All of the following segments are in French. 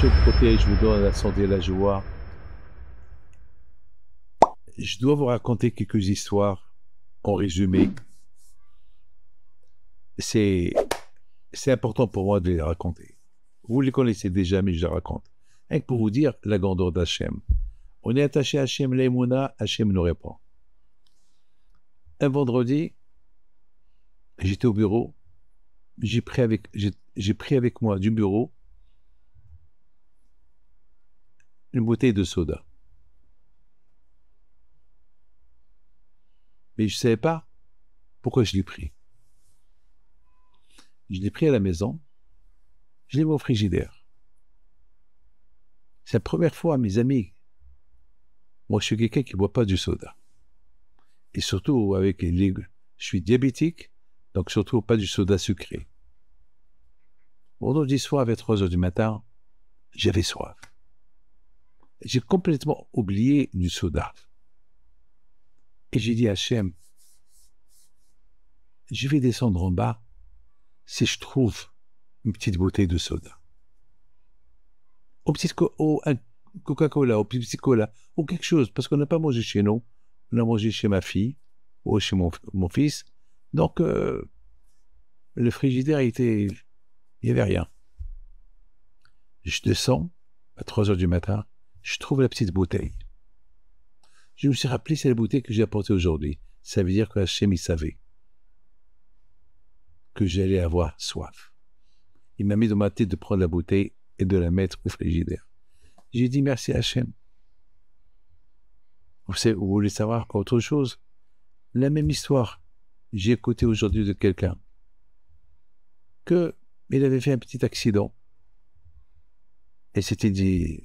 je vous protège, je vous donne la santé et la joie. Je dois vous raconter quelques histoires en résumé. C'est important pour moi de les raconter. Vous les connaissez déjà, mais je les raconte. Rien que pour vous dire la grandeur d'Hachem. On est attaché à Hachem, l'Emouna, Hachem nous répond. Un vendredi, j'étais au bureau, j'ai pris avec moi du bureau une bouteille de soda. Mais je ne savais pas pourquoi je l'ai pris. Je l'ai pris à la maison, je l'ai mis au frigidaire. C'est la première fois, mes amis, moi je suis quelqu'un qui ne boit pas du soda. Et surtout, je suis diabétique, donc surtout pas du soda sucré. Vendredi soir, vers 3 heures du matin, j'avais soif. J'ai complètement oublié du soda. Et j'ai dit à Hachem, je vais descendre en bas si je trouve une petite bouteille de soda. Ou un Coca-Cola, ou petit cola, ou quelque chose, parce qu'on n'a pas mangé chez nous. On a mangé chez ma fille, ou chez mon fils. Donc, le frigidaire, il n'y avait rien. Je descends, à 3 heures du matin, je trouve la petite bouteille. Je me suis rappelé, c'est la bouteille que j'ai apportée aujourd'hui. Ça veut dire que Hachem, il savait que j'allais avoir soif. Il m'a mis dans ma tête de prendre la bouteille et de la mettre au frigidaire. J'ai dit merci Hachem. Vous voulez savoir autre chose? La même histoire. J'ai écouté aujourd'hui de quelqu'un qu'il avait fait un petit accident. Et c'était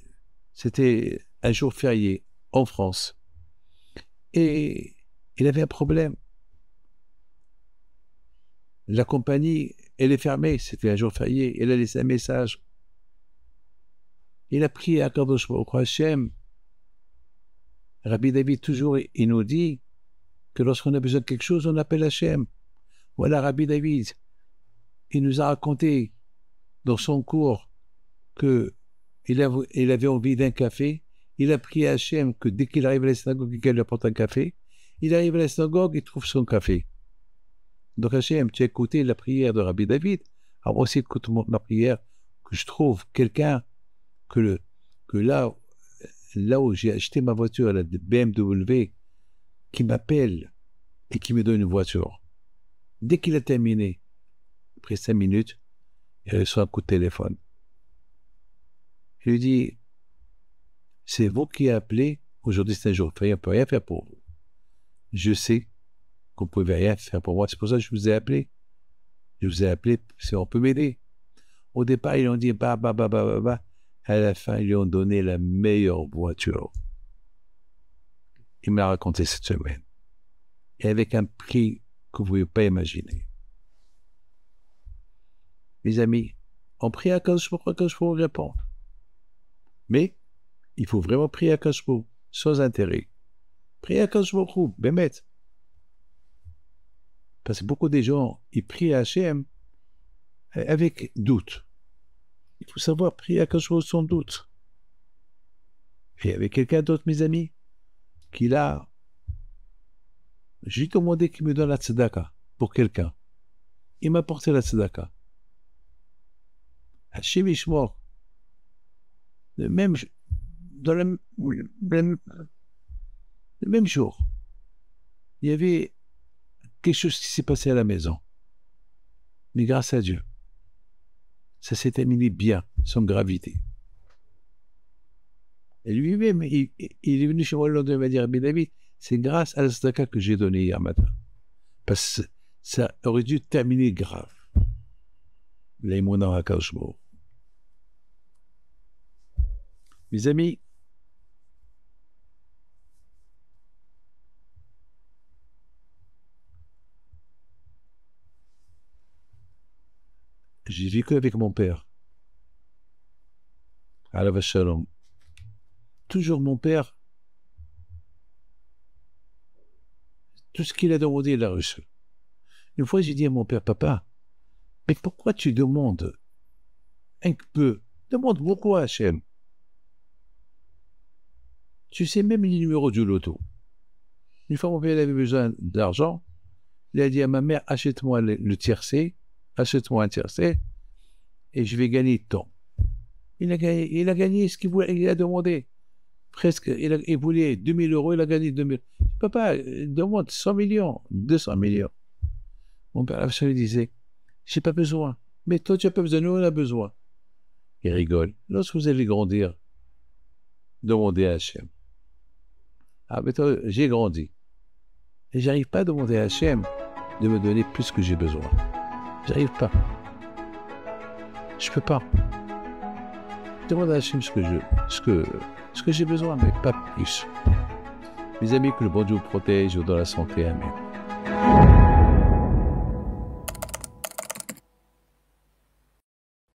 un jour férié en France. Et il avait un problème. La compagnie, elle est fermée. C'était un jour férié. Elle a laissé un message. Il a prié à Kadosh Baruch Hu Hachem. Rabbi David, toujours, il nous dit que lorsqu'on a besoin de quelque chose, on appelle Hachem. Voilà, Rabbi David, il nous a raconté dans son cours qu'il avait envie d'un café. Il a prié à Hachem que dès qu'il arrive à la synagogue et qu'elle lui apporte un café, il arrive à la synagogue et trouve son café. Donc Hachem, tu as écouté la prière de Rabbi David. Alors moi aussi, écoute ma prière, que je trouve quelqu'un que là où j'ai acheté ma voiture, la BMW, qui m'appelle et qui me donne une voiture. Dès qu'il a terminé, après 5 minutes, il reçoit un coup de téléphone. Je lui dis, c'est vous qui appelez, aujourd'hui c'est un jour férié, on ne peut rien faire pour vous. Je sais qu'on ne pouvait rien faire pour moi, c'est pour ça que je vous ai appelé. Je vous ai appelé si on peut m'aider. Au départ, ils ont dit, à la fin, ils lui ont donné la meilleure voiture. Il m'a raconté cette semaine. Et avec un prix que vous ne pouvez pas imaginer. Mes amis, on prie à Kadosh Baruch Hu répond. Mais il faut vraiment prier à Kadosh Baruch Hu, sans intérêt. Prier à Kadosh Baruch Hu, bémet. Parce que beaucoup de gens, ils prient à Hachem avec doute. Il faut savoir prier à Kadosh Baruch Hu sans doute. Et avec quelqu'un d'autre, mes amis, qui là, j'ai demandé qu'il me donne la tzedaka pour quelqu'un. Il m'a apporté la tzedaka. Hachem Ishmor, le même jour, il y avait quelque chose qui s'est passé à la maison. Mais grâce à Dieu, ça s'est terminé bien, sans gravité. Et lui-même, il est venu chez moi le lendemain, il m'a dit, Rabbi David, c'est grâce à la tzedaka que j'ai donnée hier matin. Parce que ça aurait dû terminer grave. L'aïmouna HaKadosh Baruch Hu. Mes amis, j'ai vécu avec mon père. Alav Shalom. Toujours mon père, tout ce qu'il a demandé, il a reçu. Une fois, j'ai dit à mon père, papa, mais pourquoi tu demandes un peu Demande beaucoup à Hachem. Tu sais même les numéros du loto. Une fois, mon père avait besoin d'argent. Il a dit à ma mère, achète-moi le tiercé, achète-moi un tiercé, et je vais gagner tant. Il a gagné ce qu'il voulait, il a demandé. Presque, il voulait 2000 euros, il a gagné 2000. Papa, demande 100 millions, 200 millions. Mon père lui disait, j'ai pas besoin. Mais toi, tu n'as pas besoin, nous, on a besoin. Il rigole. Lorsque vous allez grandir, demandez à Hachem. Ah, mais toi, j'ai grandi. Et j'arrive pas à demander à Hachem de me donner plus que j'ai besoin. J'arrive pas. Je peux pas. Je demande à Hachem ce que j'ai besoin, mais pas plus. Mes amis, que le bon Dieu vous protège, vous donne la santé. Amen.